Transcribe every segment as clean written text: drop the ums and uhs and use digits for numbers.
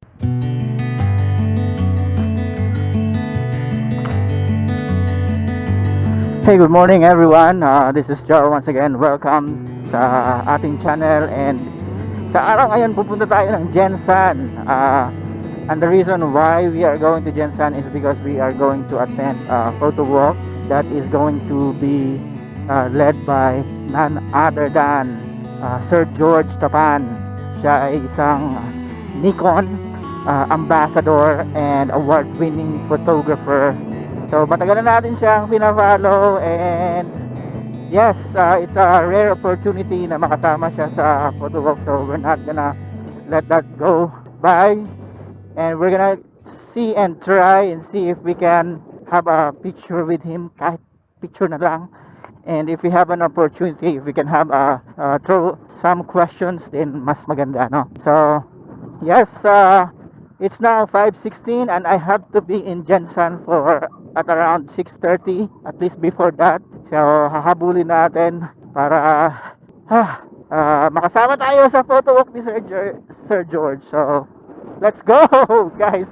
Hey, good morning everyone. This is Joe once again. Welcome sa ating channel, and sa araw ngayon pupunta tayo ng Jensan. And the reason why we are going to Jensan is because we are going to attend a photo walk that is going to be led by none other than Sir George Tapan. Siya ay isang Nikon ambassador and award-winning photographer. So matagal na natin siyang pina-follow, and yes, it's a rare opportunity na makasama siya sa photo walk. So we're not gonna let that go by, and we're gonna see and try and see if we can have a picture with him, kahit picture na lang. And if we have an opportunity, if we can have throw some questions, then mas maganda, no? So yes, it's now 5:16 and I have to be in Jensan for at around 6:30, at least before that. So hahabulin natin para makasama tayo sa photo walk ni Sir George. So let's go guys.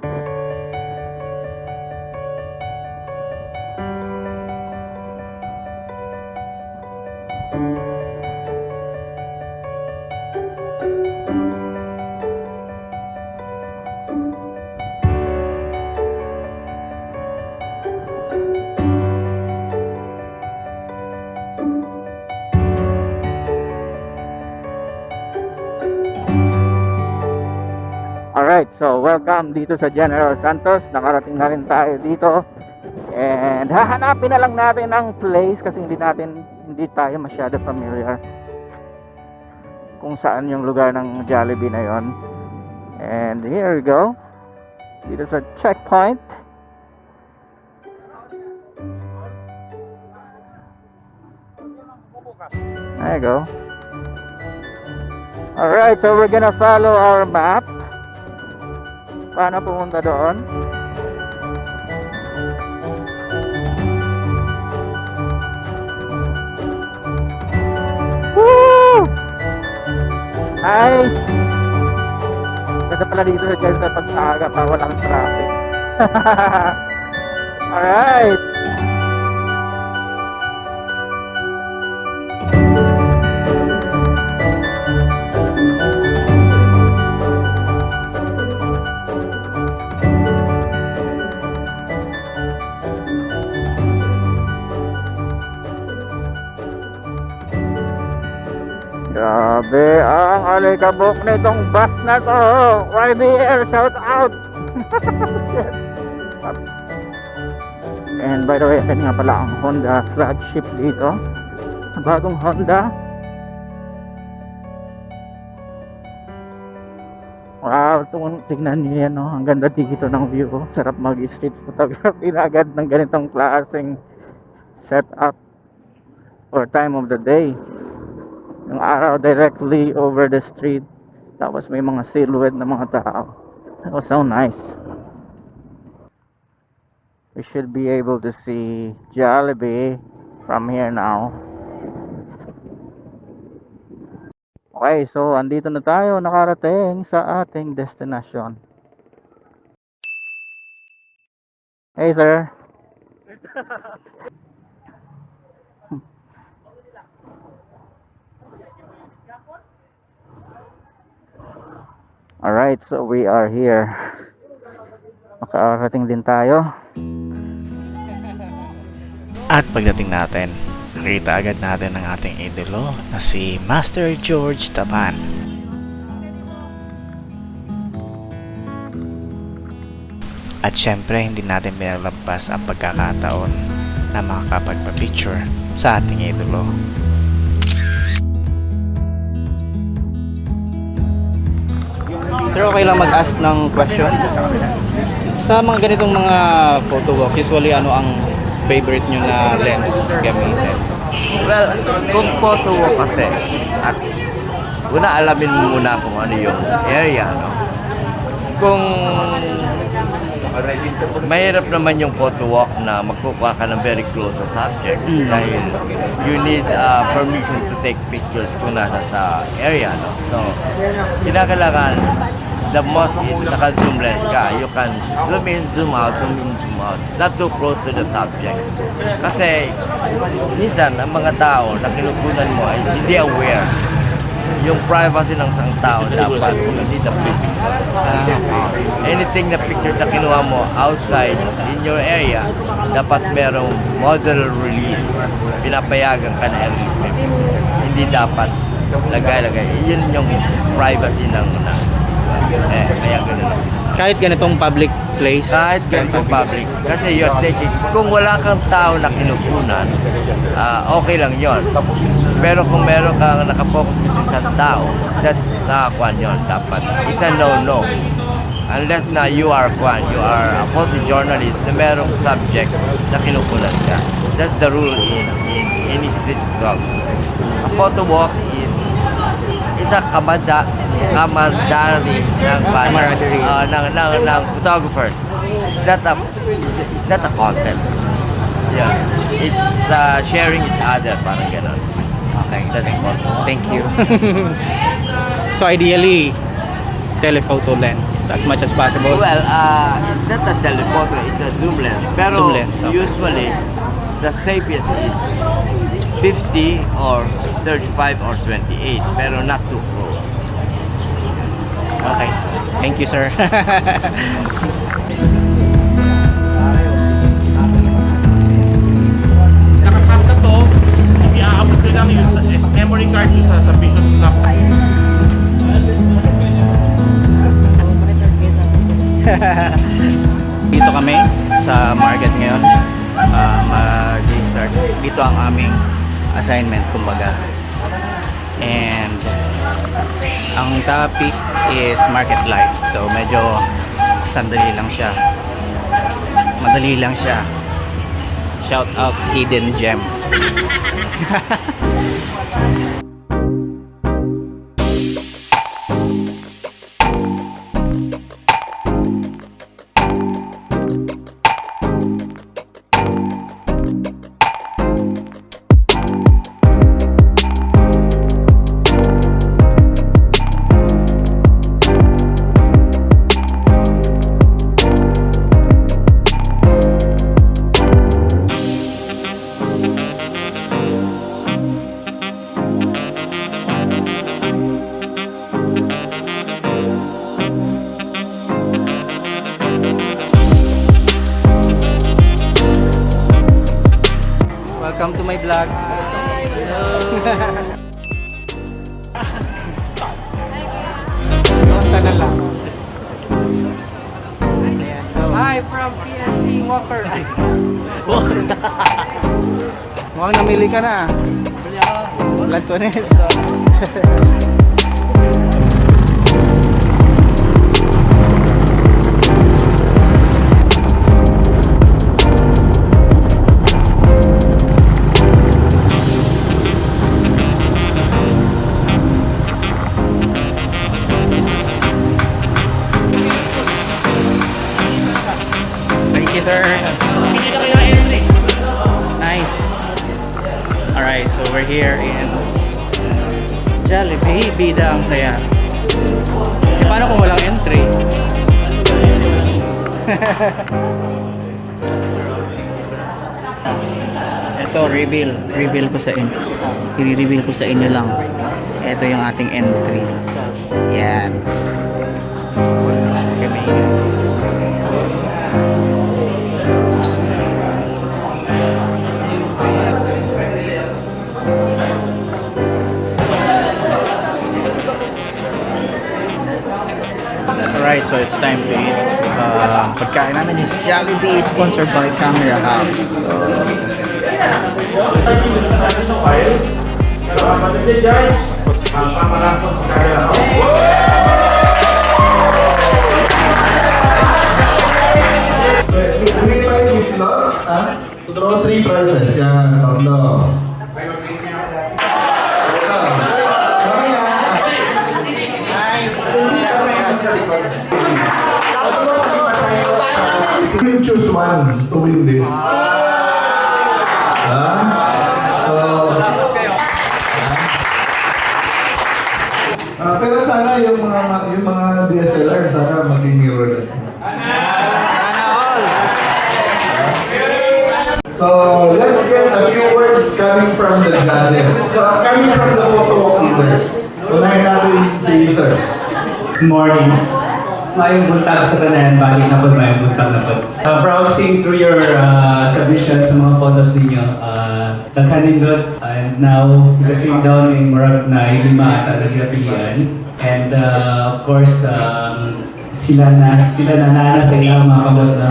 Alright, so welcome dito sa General Santos. Nakarating na rin tayo dito. And hahanapin na lang natin ang place kasi hindi tayo masyado familiar kung saan yung lugar ng Jollibee na yon. And here we go. Dito sa checkpoint. There you go. Alright, so we're gonna follow our map. Paano pumunta doon? Woo! Nice! Ganda pala dito sa Jensen pag maaga pa walang traffic. Alright! Grabe ang alikabok nitong bus na to. YBL, shout out. And by the way, yan nga pala ang Honda flagship dito. Bagong Honda. Wow, tingnan niyo yan, no? Ang ganda dito ng view. Sarap mag-street photography na agad ng ganitong klaseng setup or time of the day. Yung araw directly over the street, tapos may mga silhouette ng mga tao. That was so nice. We should be able to see Jollibee from here now. Okay, so andito na tayo, nakarating sa ating destination. Hey sir. Alright, so we are here. Makarating din tayo. At pagdating natin, nakita agad natin ang ating idolo na si Master George Tapan. At syempre hindi natin pinalampas ang pagkakataon na makakapagpa-picture sa ating idolo. Sir, okay lang mag-ask ng question? Sa mga ganitong mga photo walk, usually ano ang favorite nyo na lens gamitin? Well, kung photo walk kasi, at una alamin mo muna kung ano yung area, no? Kung mahirap naman yung photo walk na magkukuha ka ng very close sa subject dahil you need permission to take pictures kung nasa sa area, no? So, kinakailangan the most is naka-zoom lens ka. You can zoom in, zoom out, zoom in, zoom out. Not too close to the subject. Kasi, minsan, ang mga tao na kinukunan mo ay hindi aware. Yung privacy ng isang tao dapat hindi sa picture. Anything na picture na kinuha mo outside in your area, dapat merong model release. Pinapayagan ka na release mo. Hindi dapat lagay-lagay. Yun yung privacy ng kaya ganun. Kahit ganitong public place? Kahit ganito public. Kasi you're taking, kung wala kang tao na kinukunan, okay lang yon. Pero kung meron kang nakapokus sa isang tao, that's kwan yun, dapat. It's a no-no. Unless na you are a photojournalist na merong subject na kinukunan ka. That's the rule in street talk. A photo walk is a kamadari ng photographer. It's not a content. Yeah. It's sharing each other, parang gano'n. Okay. That's important. Thank you. So ideally, telephoto lens as much as possible. Well, it's not a telephoto, it's a zoom lens. Pero Zoom lens, okay. usually, the safest is 50 or 35 or 28, pero not too close. Okay. Thank you, sir. Nakakat na to, i-aabot ko lang yung memory card yung sa Vision Snap. Dito kami sa market ngayon. Mag-start. Dito ang aming assignment, kumbaga. And ang topic is market life. So medyo sandali lang siya. Madali lang siya. Shout out Hidden Gem. Welcome to my vlog. Kamusta na lang? Hi from PSC Walker. Mukhang namili ka na. Lansones. Thank you, sir. Nice. Alright, so we're here in Jollibee. Bida ang saya. Eh, paano kung walang entry? Ito, reveal ko sa inyo. I-reveal ko sa inyo lang. Ito yung ating entry. Yan. Kami. Alright, so it's time to eat. Pagkain namin is Jollibee, sponsored by Camera House. Draw 3 prizes. Yan, tatlo. You choose one to win this. Pero sana yung mga DSLR So, let's get a few words coming from the judges. So, coming from the photo officers. Unahin natin si Sir. Morning. Mayong buntag sa tanan, balik na po mayong buntag na po. Browsing through your submissions sa mga photos ninyo, nagkanindot, and now, nag-trim down yung marag na lima at nagpilian. And of course, sila na sa ilang mga kabot na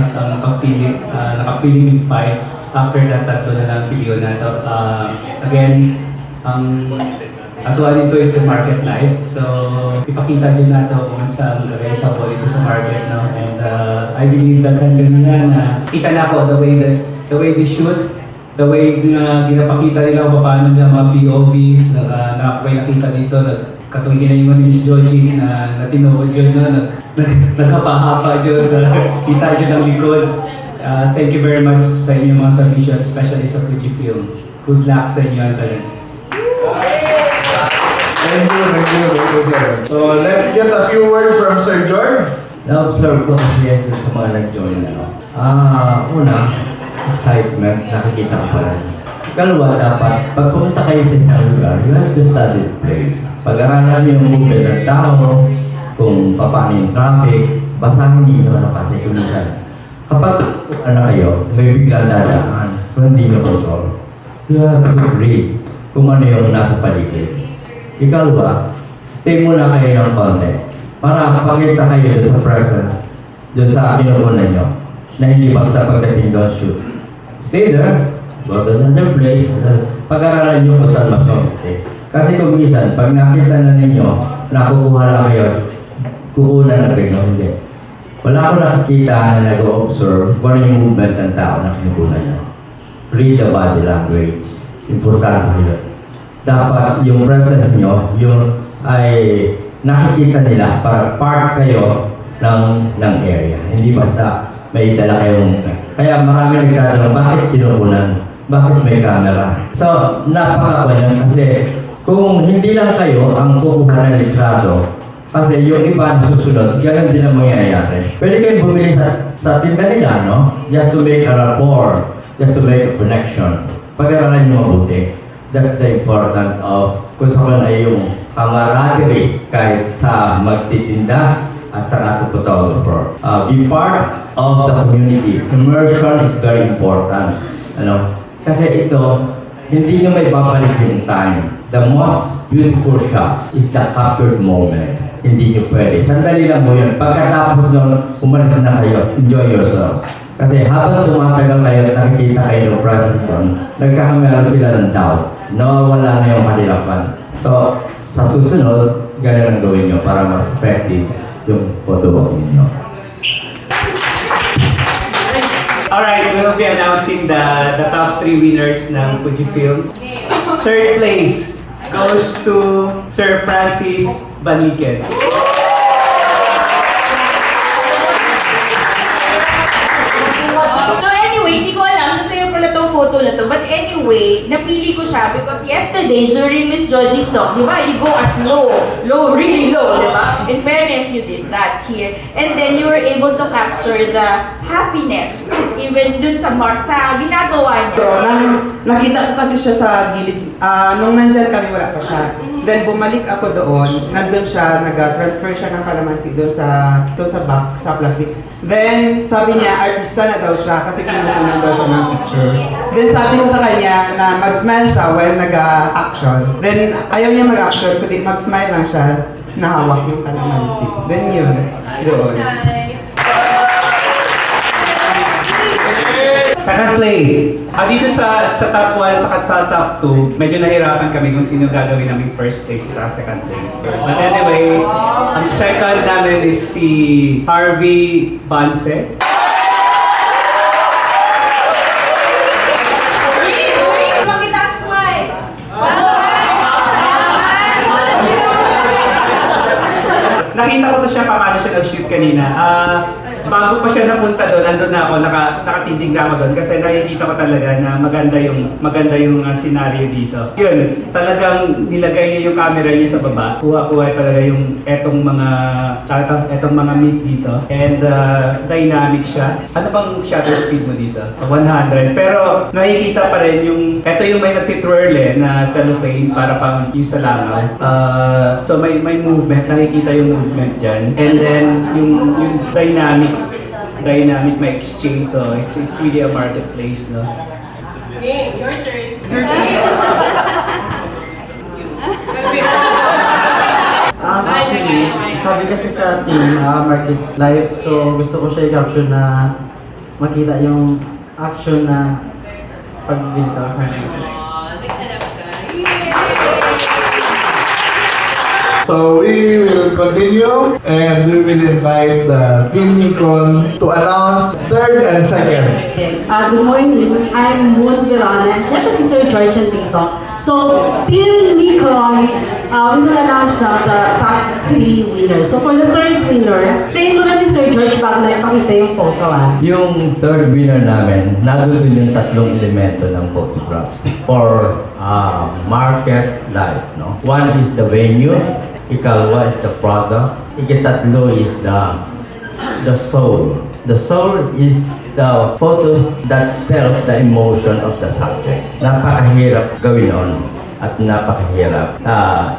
nakapili ng 5. After that, tatlo na lang piliyon na ito. Again, ang atuan nito is the market life. So, ipakita din nato kung saan kareta po ito sa market. No? And I believe that kanina na kita na po the way they shoot, the way na ginapakita nila kung paano nila mga POVs, nakakita dito, katong ginayon ni Miss Georgie na tinuod yun, nagkapahapa yun, kita yun ang likod. Thank you very much sa inyong mga submissions, especially sa Fujifilm. Good luck sa inyo, Antalan. Thank you, sir. So, let's get a few words from Sir George. Na-observe ko kasi yan sa mga nag-join na. Una, excitement, nakikita ko pa rin. Ikalawa, dapat, pag pumunta kayo sa isang lugar, you have to study the place. Pag-aralan niyo yung movement ng tao, kung paano yung traffic, basahin niyo kasi kumisan. Kapag kayo, may biglang dadaan, kung hindi niyo control, you have to read kung ano yung nasa paligid. Ikalawa, stay muna kayo ng konti para makapagkita kayo doon sa presence, doon sa kinukunan nyo, na hindi basta pagdating doon shoot. Stay there, go to another place, pag-aralan nyo kung saan mas mabuti. Kasi kung minsan, pag nakita na ninyo, nakukuha lang kayo, kukunan na kayo, hindi. Wala akong nakikita na nag-observe kung ano yung movement ng tao na kinukunan nyo. Read the body language. Importante yun. Dapat yung presence nyo, yung ay nakikita nila para part kayo ng area. Hindi basta may dala kayong... Kaya marami nagtatanong, bakit kinukunan? Bakit may camera? So, napaka yan kasi kung hindi lang kayo ang kukuha ng litrato, kasi yung iba na susunod, ganun din ang mangyayari. Pwede kayong bumili sa tinda nila, no? Just to make a rapport, just to make a connection. Pag-aralan nyo mabuti. That's the important of kung saan ay yung camaraderie kahit sa magtitinda at saka sa photographer. Be part of the community. Immersion is very important. Ano? Kasi ito, hindi nyo may babalik yung time. The most beautiful shots is the captured moment. Hindi nyo pwede. Sandali lang mo yun. Pagkatapos nun, umalis na kayo. Enjoy yourself. Kasi habang tumatagal kayo at nakikita kayo ng presence nun, nagkakameron sila ng doubt. Nawawala na yung kalilapan. So, sa susunod, ganun ang gawin nyo para mas effective yung photobooking nyo. Alright, we'll be announcing the top 3 winners ng Fujifilm. Third place goes to Sir Francis Baniken. So anyway, hindi ko alam kung sa'yo pala itong photo na to. But anyway, napili ko siya because yesterday during Miss Georgie's talk, di ba, you go as low, really low, di ba? In fairness, you did that here. And then you were able to capture the happiness, even dun sa ginagawa niya. So, nakita ko kasi siya sa gilid. Nung nandyan kami, wala pa siya. Then bumalik ako doon, nandun siya, nag-transfer siya ng kalamansi doon sa back, sa plastic. Then sabi niya, artista na daw siya kasi kinukunan daw siya ng picture. Then sabi ko sa kanya na mag-smile siya while nag-action. Then ayaw niya mag-action, kundi mag-smile lang siya, nahawak yung kalamansi. Then yun, doon. Second place. Dito sa top 1 sa top 2, medyo nahirapan kami kung sino gagawin namin first place at second place. But anyway, ang second namin is si Harvey Banse. Makita ang smile! Nakita ko to siya paano siya nag-shoot kanina. Bago pa siya napunta doon, andun na ako, nakatindig na ako doon kasi nakikita ko talaga na maganda yung scenario dito. Yun, talagang nilagay niya yung camera niya sa baba. Kuha-kuha talaga yung etong mga meat dito. And dynamic siya. Ano bang shutter speed mo dito? 100. Pero nakikita pa rin yung, eto yung may nagtitwirl na cellophane para pang yung sa langaw. So may movement, nakikita yung movement dyan. And then yung dynamic may exchange, so it's really a marketplace, no? Okay, your turn. Actually, sabi kasi sa team, market live, so gusto ko siya i-capture na makita yung action na pag-dito sa So we will continue and we will invite Team Nikon to announce third and second. Good morning, I'm Moon Vilana. Siyempre si Sir George dito. So, Team Nikon, we will announce the top 3 winners. So for the third winner, play mo na ni Sir George bago na ipakita yung photo Yung third winner namin, nandun yung tatlong elemento ng photograph for market life. No? One is the venue, ikalwa is the product, ikatatlo is the soul. The soul is the photos that tells the emotion of the subject. Napakahirap gawin on at napakahirap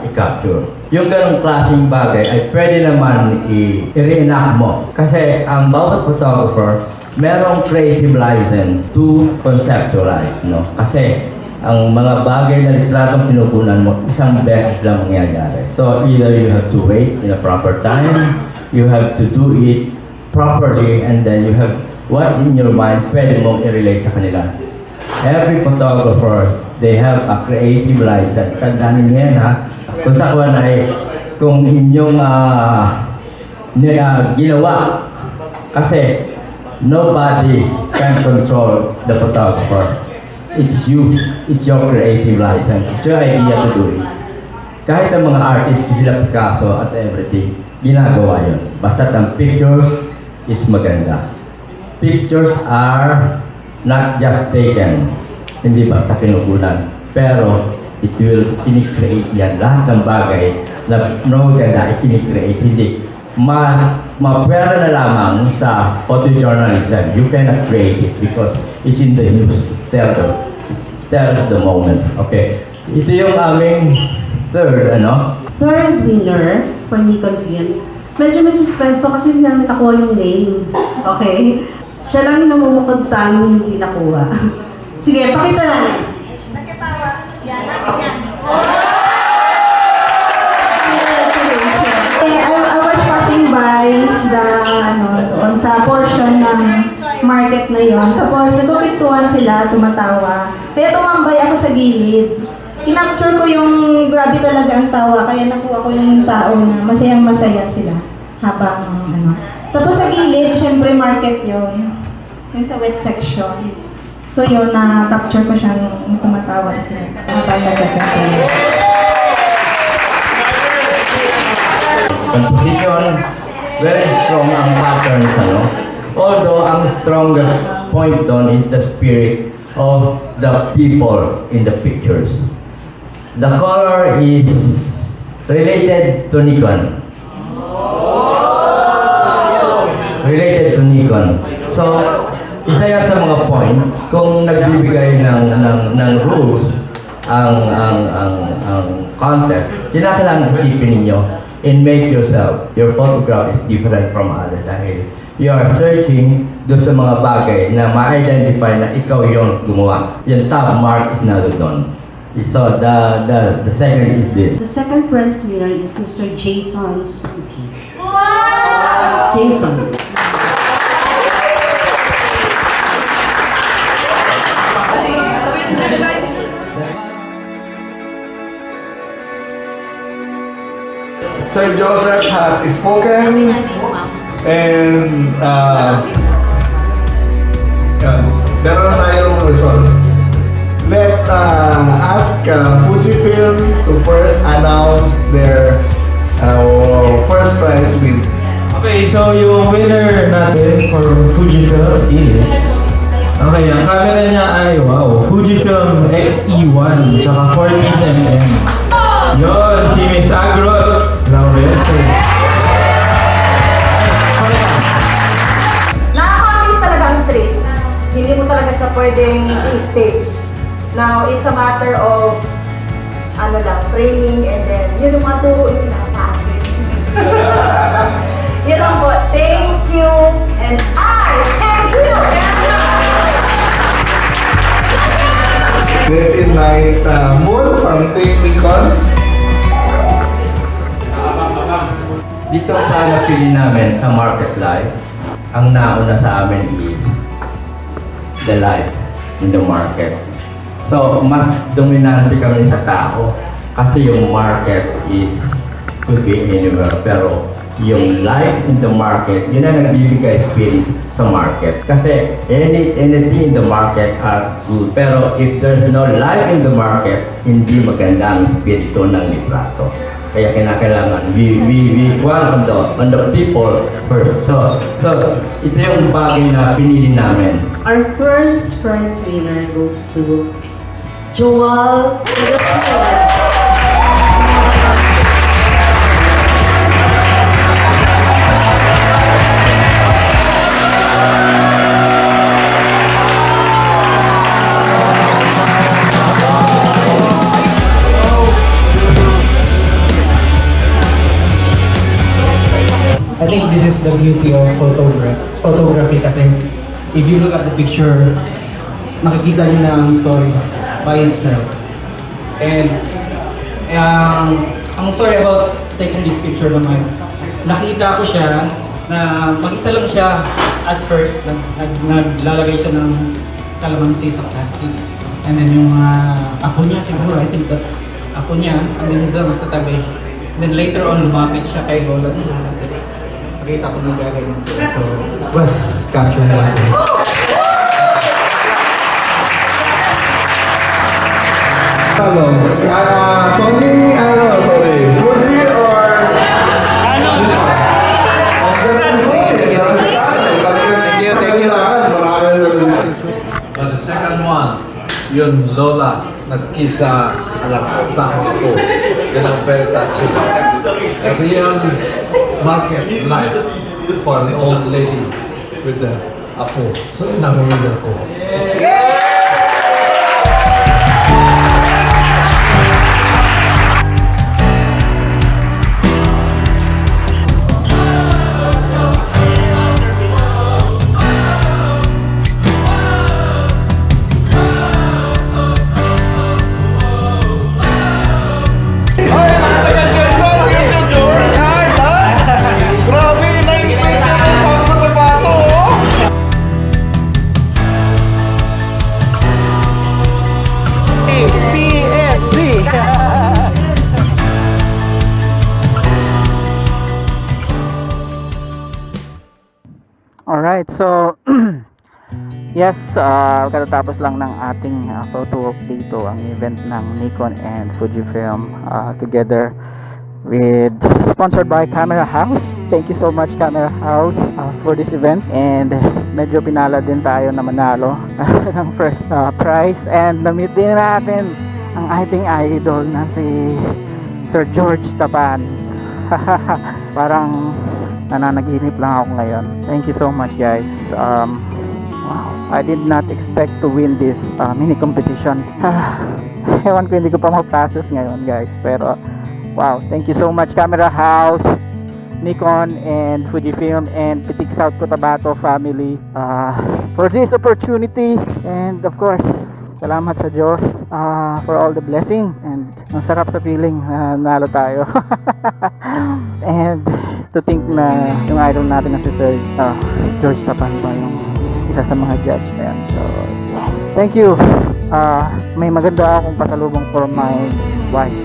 i-capture. Yung ganong klaseng bagay ay pwede naman i-reenact mo. Kasi ang bawat photographer, merong creative license to conceptualize, no? Kasi ang mga bagay na litratong pinukunan mo, isang beses lang mangyayari. So either you have to wait in a proper time, you have to do it properly, and then you have what in your mind pwede mong i-relate sa kanila. Every photographer, they have a creative license. Tandaan niyo yan, ha? Kung sa kuwan ay, kung inyong ginawa, kasi nobody can control the photographer. It's you. It's your creative license. It's your idea to do it. Kahit ang mga artists, sila Picasso at everything, ginagawa yun. Basta ang pictures is maganda. Pictures are not just taken. Hindi basta kinukunan. Pero it will in-create yan. Lahat ng bagay na maganda, i-create. Hindi. Mapera na lamang sa photojournalism. You cannot create it because it's in the news. Tell the moment. Okay. Ito yung aming third winner for Nikon Film. Medyo may suspense to kasi hindi namin nakuha yung name. Okay? Siya lang yung namumukod tayo hindi nakuha. Sige, pakita natin. Nakitawa. Yan, natin yan. I was passing by doon sa portion ng market na yon. Tapos nagpipintuan sila, tumatawa. Kaya tumambay ako sa gilid. Kinapture ko yung grabe talaga ang tawa, kaya nakuha ko yung tao na masayang-masaya sila habang Tapos sa gilid, syempre market yon. Yung sa wet section. So yun, na-capture ko siya nung tumatawa sila. Habang nagsasabi. Composition, very strong ang patterns, Although ang strongest point doon is the spirit of the people in the pictures. The color is related to Nikon. Related to Nikon. So, isa yan sa mga point kung nagbibigay ng rules ang contest. Kinakailangan isipin ninyo and make yourself, your photograph is different from others dahil you are searching doon sa mga bagay na ma-identify na ikaw yung gumawa. Yung top mark is nandun. So the second is this. The second prize winner is Mr. Jason Suki. Wow! Jason. Sir Joseph has spoken and meron na tayong result. Let's ask Fujifilm to first announce their first prize with Okay, so yung winner natin for Fujifilm is... Okay, ang camera niya ay, wow, Fujifilm X-E1, tsaka 14mm. Yun, si Miss Agro Laurente. Nakaka-miss talaga ang straight. Hindi mo talaga siya pwedeng i-stage. Now, it's a matter of framing and then yun yung mga turo yung nasa akin. Yun lang po. Thank you and I thank you! Let's invite Moon from Technicon. Dito sa napili namin sa Market Life, ang nauna sa amin is the life in the market. So, mas dominante kami sa tao kasi yung market is could be anywhere. Pero yung life in the market, yun ang nagbibigay spirit sa market. Kasi anything in the market are good. Pero if there's no life in the market, hindi maganda ang spirito ng litrato. Kaya kinakailangan we want on the people first. So ito yung bagay na pinili namin. Our first prize winner goes to Joel. I think this is the beauty of photography kasi if you look at the picture, makikita niyo na ang story by itself. And ang story about taking this picture naman, nakita ko siya na mag-isa lang siya at first, naglalagay siya ng calamansi sa plastic. And then yung apo niya siguro, I think that's apo niya, and then doon sa tabi. And then later on, lumapit siya kay Lola. Nakita ko nagagawin siya. So, was capture natin. Sorry. Fuji or... Thank you. But the second one, yun Lola, nag-kiss sa anak sa ako. Yun ang very touching. A real market life for the old lady with the apo. So, nag-winner ko. Alright, so yes, katatapos lang ng ating photo walk dito, ang event ng Nikon and Fujifilm together with sponsored by Camera House. Thank you so much Camera House for this event, and medyo pinala din tayo na manalo ng first prize, and na-meet din natin ang ating idol na si Sir George Tapan. Parang nananaginip lang ako ngayon. Thank you so much guys. Wow, I did not expect to win this mini competition. Ewan ko, hindi ko pa ma-process ngayon guys, pero wow, thank you so much Camera House, Nikon and Fujifilm, and Pitik South Cotabato family for this opportunity. And of course, salamat sa Diyos for all the blessing, and ang sarap sa feeling na nalo tayo. And to think na yung idol natin na si Sir George Tapan pa yung isa sa mga judge na yan. So thank you. May maganda akong pasalubong for my wife.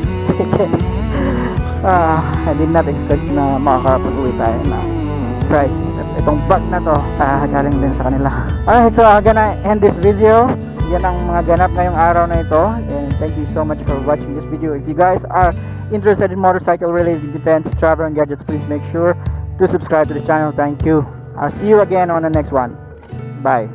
I did not expect na makakapag-uwi tayo ng prize. Itong bag na to galing din sa kanila. Alright, so I'm gonna end this video. Yan ang mga ganap ngayong araw na ito, and thank you so much for watching this video. If you guys are interested in motorcycle related events, travel and gadgets, please make sure to subscribe to the channel. Thank you. I'll see you again on the next one. Bye.